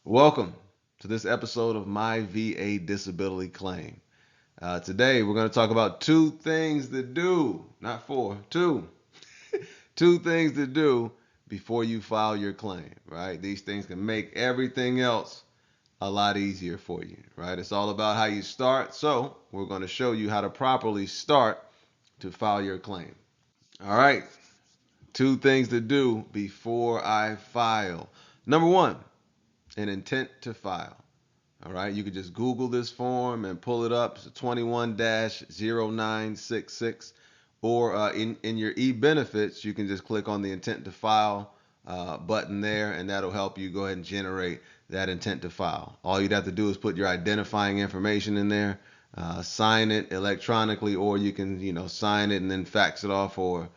Welcome to this episode of My VA Disability Claim. Today we're going to talk about two things to do, not four, two things to do before you file your claim, right? These things can make everything else a lot easier for you, right? It's all about how you start. So we're going to show you how to properly start to file your claim. All right, two things to do before I file. Number one, an intent to file. All right, you can just Google this form and pull it up. It's 21-0966. Or in your e-benefits, you can just click on the intent to file button there, and that'll help you go ahead and generate that intent to file. All you'd have to do is put your identifying information in there, sign it electronically, or you can, sign it and then fax it off or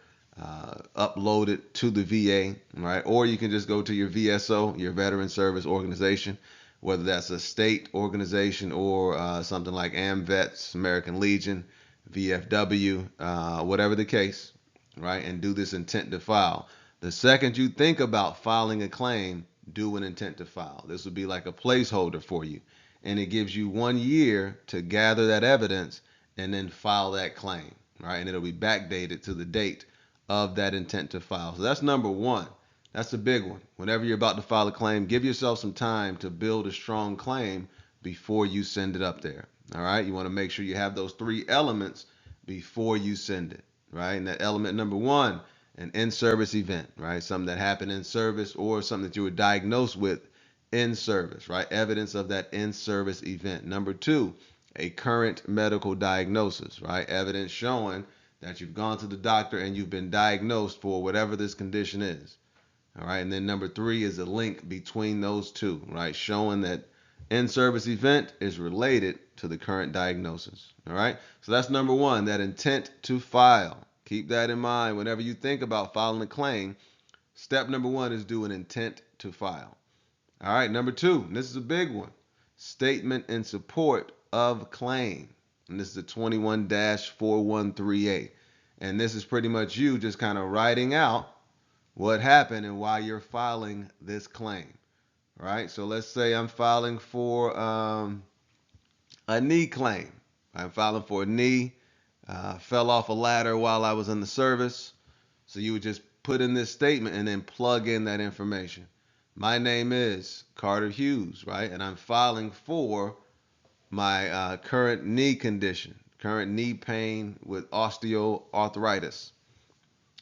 upload it to the VA, right? Or you can just go to your VSO, your Veteran Service Organization, whether that's a state organization or something like AMVETS, American Legion, VFW, whatever the case, right? And do this intent to file. The second you think about filing a claim, do an intent to file. This would be like a placeholder for you. And it gives you 1 year to gather that evidence and then file that claim, right? And it'll be backdated to the date of that intent to file. So that's number one. That's a big one. Whenever you're about to file a claim, give yourself some time to build a strong claim before you send it up there. All right. You want to make sure you have those three elements before you send it. Right. And that element number one, an in-service event, right? Something that happened in service or something that you were diagnosed with in service, right? Evidence of that in-service event. Number two, a current medical diagnosis, right? Evidence showing that you've gone to the doctor and you've been diagnosed for whatever this condition is. All right. And then number three is a link between those two, right? Showing that in-service event is related to the current diagnosis. All right. So that's number one, that intent to file. Keep that in mind whenever you think about filing a claim. Step number one is do an intent to file. All right. Number two, and this is a big one, statement in support of claim. And this is the 21-4138. And this is pretty much you just kind of writing out what happened and why you're filing this claim, right? So let's say I'm filing for a knee claim. I'm filing for a knee, fell off a ladder while I was in the service. So you would just put in this statement and then plug in that information. My name is Carter Hughes, right? And I'm filing for my current knee condition, current knee pain with osteoarthritis.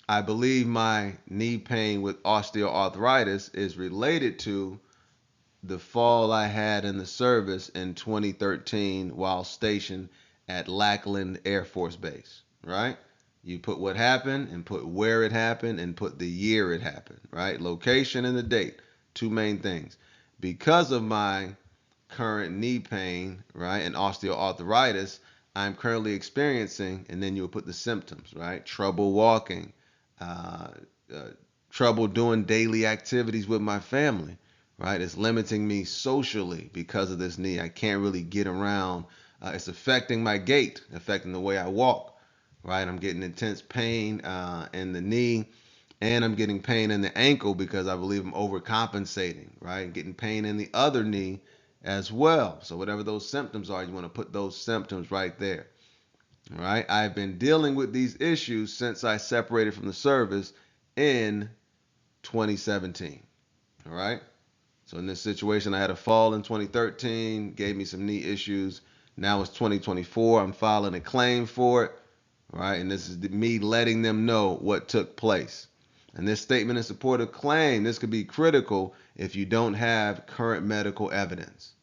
I believe my knee pain with osteoarthritis is related to the fall I had in the service in 2013 while stationed at Lackland Air Force Base, right? You put what happened and put where it happened and put the year it happened, right? Location and the date, two main things. Because of my current knee pain, right, and osteoarthritis, I'm currently experiencing, and then you'll put the symptoms, right? Trouble walking, uh, uh, trouble doing daily activities with my family, right? It's limiting me socially because of this knee. I can't really get around. It's affecting my gait, affecting the way I walk, right? I'm getting intense pain in the knee, and I'm getting pain in the ankle because I believe I'm overcompensating, right? Getting pain in the other knee as well. So whatever those symptoms are, you want to put those symptoms right there. All right. I've been dealing with these issues since I separated from the service in 2017. All right. So in this situation, I had a fall in 2013, gave me some knee issues. Now it's 2024. I'm filing a claim for it. All right. And this is me letting them know what took place. And this statement in support of claim, this could be critical if you don't have current medical evidence.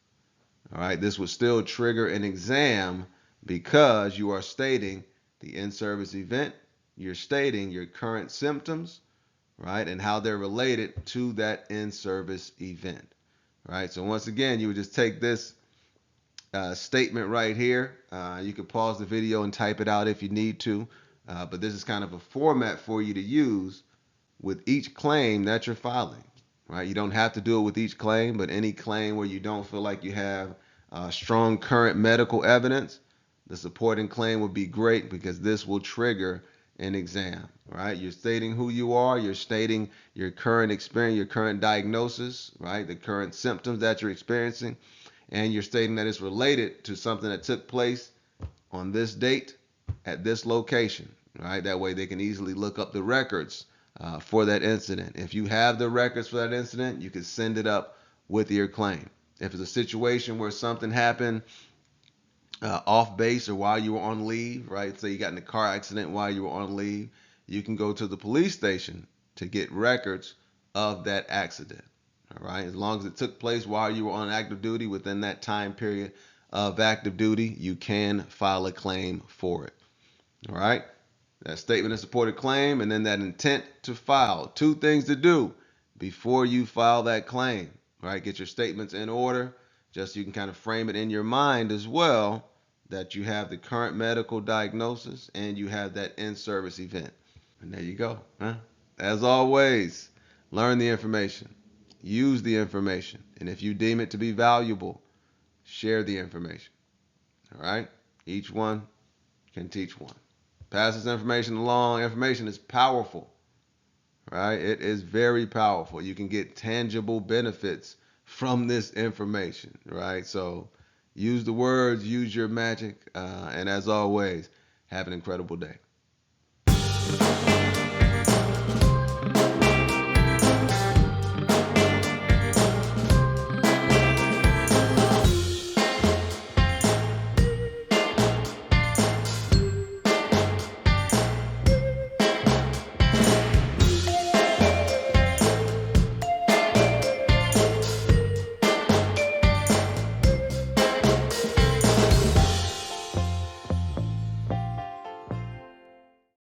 All right. This would still trigger an exam because you are stating the in-service event, you're stating your current symptoms, right, and how they're related to that in-service event, right? So once again, you would just take this statement right here. You could pause the video and type it out if you need to, but this is kind of a format for you to use with each claim that you're filing, right? You don't have to do it with each claim, but any claim where you don't feel like you have strong current medical evidence, the supporting claim would be great because this will trigger an exam, right? You're stating who you are, you're stating your current experience, your current diagnosis, right? The current symptoms that you're experiencing, and you're stating that it's related to something that took place on this date at this location, right? That way they can easily look up the records for that incident. If you have the records for that incident, you can send it up with your claim. If it's a situation where something happened off base or while you were on leave, right? Say you got in a car accident while you were on leave, you can go to the police station to get records of that accident. All right, as long as it took place while you were on active duty within that time period of active duty, you can file a claim for it. All right, that statement of supported claim and then that intent to file. Two things to do before you file that claim. All right, get your statements in order, just so you can kind of frame it in your mind as well that you have the current medical diagnosis and you have that in-service event. And there you go. Huh? As always, learn the information, use the information, and if you deem it to be valuable, share the information. All right? Each one can teach one. Pass this information along. Information is powerful, right? It is very powerful. You can get tangible benefits from this information, right? So use the words, use your magic, and as always, have an incredible day.